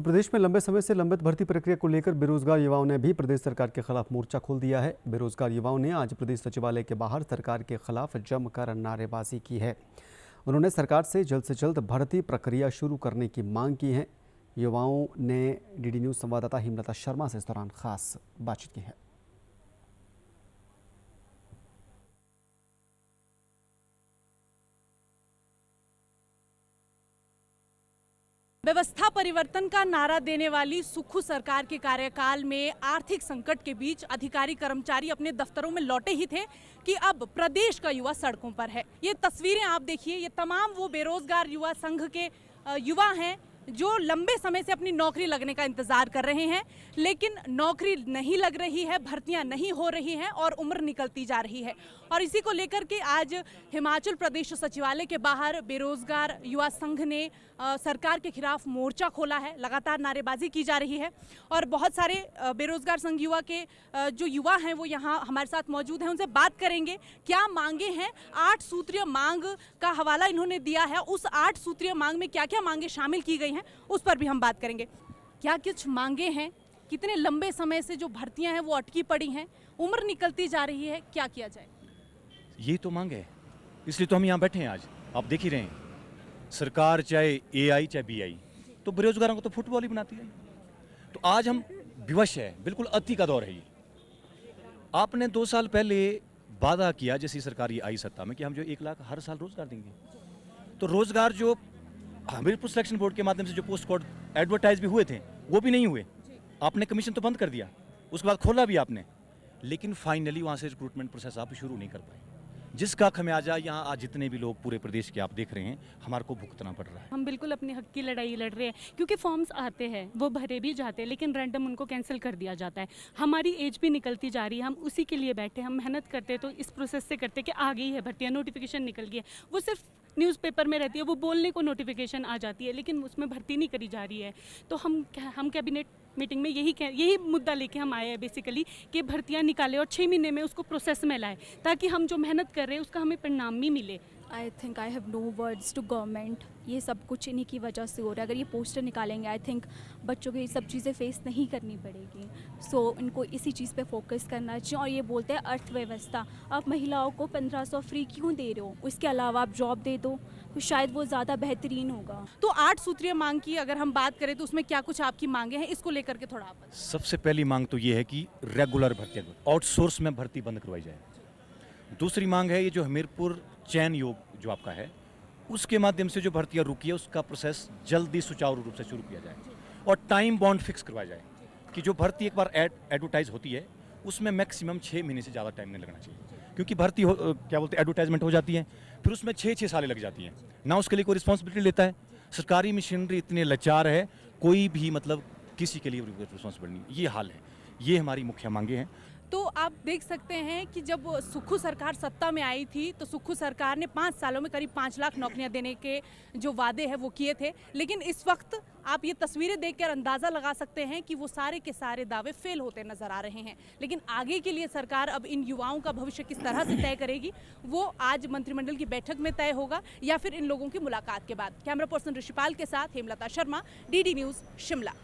प्रदेश में लंबे समय से लंबित भर्ती प्रक्रिया को लेकर बेरोजगार युवाओं ने भी प्रदेश सरकार के खिलाफ मोर्चा खोल दिया है। बेरोजगार युवाओं ने आज प्रदेश सचिवालय के बाहर सरकार के खिलाफ जमकर नारेबाजी की है। उन्होंने सरकार से जल्द भर्ती प्रक्रिया शुरू करने की मांग की है। युवाओं ने डीडी न्यूज़ संवाददाता हेमलता शर्मा से इस दौरान खास बातचीत की है। व्यवस्था परिवर्तन का नारा देने वाली सुक्खू सरकार के कार्यकाल में आर्थिक संकट के बीच अधिकारी कर्मचारी अपने दफ्तरों में लौटे ही थे कि अब प्रदेश का युवा सड़कों पर है। ये तस्वीरें आप देखिए, ये तमाम वो बेरोजगार युवा संघ के युवा हैं जो लंबे समय से अपनी नौकरी लगने का इंतजार कर रहे हैं, लेकिन नौकरी नहीं लग रही है, भर्तियां नहीं हो रही हैं और उम्र निकलती जा रही है। और इसी को लेकर के आज हिमाचल प्रदेश सचिवालय के बाहर बेरोजगार युवा संघ ने सरकार के खिलाफ मोर्चा खोला है। लगातार नारेबाजी की जा रही है और बहुत सारे बेरोजगार संघ युवा के जो युवा हैं वो यहाँ हमारे साथ मौजूद हैं। उनसे बात करेंगे क्या मांगे हैं। 8 सूत्रीय मांग का हवाला इन्होंने दिया है। उस 8 सूत्रीय मांग में क्या क्या मांगे शामिल की गई हैं उस पर भी हम बात करेंगे। क्या कुछ मांगे हैं, कितने लंबे समय से जो भर्तियां हैं वो अटकी पड़ी हैं, उम्र निकलती जा रही है, क्या किया जाए? यही तो मांग है, इसलिए तो हम यहाँ बैठे हैं। आज आप देख ही रहे हैं, सरकार चाहे एआई चाहे बीआई तो बेरोजगारों को तो फुटबॉल ही बनाती है। तो आज हम विवश है, बिल्कुल अति का दौर है ये। आपने 2 साल पहले वादा किया जैसी सरकार ये आई सत्ता में कि हम जो 1 लाख हर साल रोजगार देंगे। तो रोजगार जो हमीरपुर सिलेक्शन बोर्ड के माध्यम से जो पोस्ट कोड एडवर्टाइज भी हुए थे वो भी नहीं हुए। आपने कमीशन तो बंद कर दिया, उसके बाद खोला भी आपने, लेकिन फाइनली वहाँ से रिक्रूटमेंट प्रोसेस आप शुरू नहीं कर पाए, जिसका खमियाजा यहाँ आज जितने भी लोग पूरे प्रदेश के आप देख रहे हैं हमारे को भुगतना पड़ रहा है। हम बिल्कुल अपने हक की लड़ाई लड़ रहे हैं क्योंकि फॉर्म्स आते हैं, वो भरे भी जाते हैं, लेकिन रैंडम उनको कैंसिल कर दिया जाता है। हमारी एज भी निकलती जा रही है, हम उसी के लिए बैठे, हम मेहनत करते तो इस प्रोसेस से करते कि आ गई है भर्तियाँ, नोटिफिकेशन निकल गई है, वो सिर्फ न्यूज़पेपर में रहती है, वो बोलने को नोटिफिकेशन आ जाती है, लेकिन उसमें भर्ती नहीं करी जा रही है। तो हम कैबिनेट मीटिंग में यही मुद्दा लेके हम आए हैं बेसिकली कि भर्तियां निकालें और 6 महीने में उसको प्रोसेस में लाएं, ताकि हम जो मेहनत कर रहे हैं उसका हमें परिणाम भी मिले। I think I have no words to government. ये सब कुछ इन्हीं की वजह से हो रहा है। अगर ये पोस्टर निकालेंगे आई थिंक बच्चों को ये सब चीज़ें फेस नहीं करनी पड़ेगी। सो इनको इसी चीज़ पे फोकस करना चाहिए। और ये बोलते हैं अर्थव्यवस्था, आप महिलाओं को 1500 फ्री क्यों दे रहे हो? उसके अलावा आप जॉब दे दो तो शायद वो ज़्यादा बेहतरीन होगा। तो 8 सूत्रीय मांग की अगर हम बात करें तो उसमें क्या कुछ आपकी मांगे हैं, इसको लेकर के थोड़ा आप बताएं। सबसे पहली मांग तो ये है कि रेगुलर भर्ती, आउटसोर्स में भर्ती बंद करवाई जाए। दूसरी मांग है ये जो हमीरपुर चयन योग जो आपका है उसके माध्यम से जो भर्तियां रुकी है उसका प्रोसेस जल्दी सुचारू रूप से शुरू किया जाए और टाइम बॉन्ड फिक्स करवाया जाए कि जो भर्ती एक बार एडवर्टाइज होती है उसमें मैक्सिमम 6 महीने से ज़्यादा टाइम नहीं लगना चाहिए, क्योंकि भर्ती क्या बोलते हैं एडवर्टाइजमेंट हो जाती है, फिर उसमें 6 साल लग जाती हैं ना, उसके लिए कोई रिस्पॉन्सिबिलिटी लेता है। सरकारी मशीनरी इतने लाचार है, कोई भी मतलब किसी के लिए रिस्पॉन्सिबिलिटी नहीं। ये हाल है, ये हमारी मुख्य मांगे हैं। तो आप देख सकते हैं कि जब सुक्खू सरकार सत्ता में आई थी तो सुक्खू सरकार ने 5 सालों में करीब 5 लाख नौकरियां देने के जो वादे हैं वो किए थे, लेकिन इस वक्त आप ये तस्वीरें देखकर अंदाज़ा लगा सकते हैं कि वो सारे के सारे दावे फेल होते नजर आ रहे हैं। लेकिन आगे के लिए सरकार अब इन युवाओं का भविष्य किस तरह से तय करेगी वो आज मंत्रिमंडल की बैठक में तय होगा या फिर इन लोगों की मुलाकात के बाद। कैमरा पर्सन ऋषिपाल के साथ हेमलता शर्मा, डीडी न्यूज़, शिमला।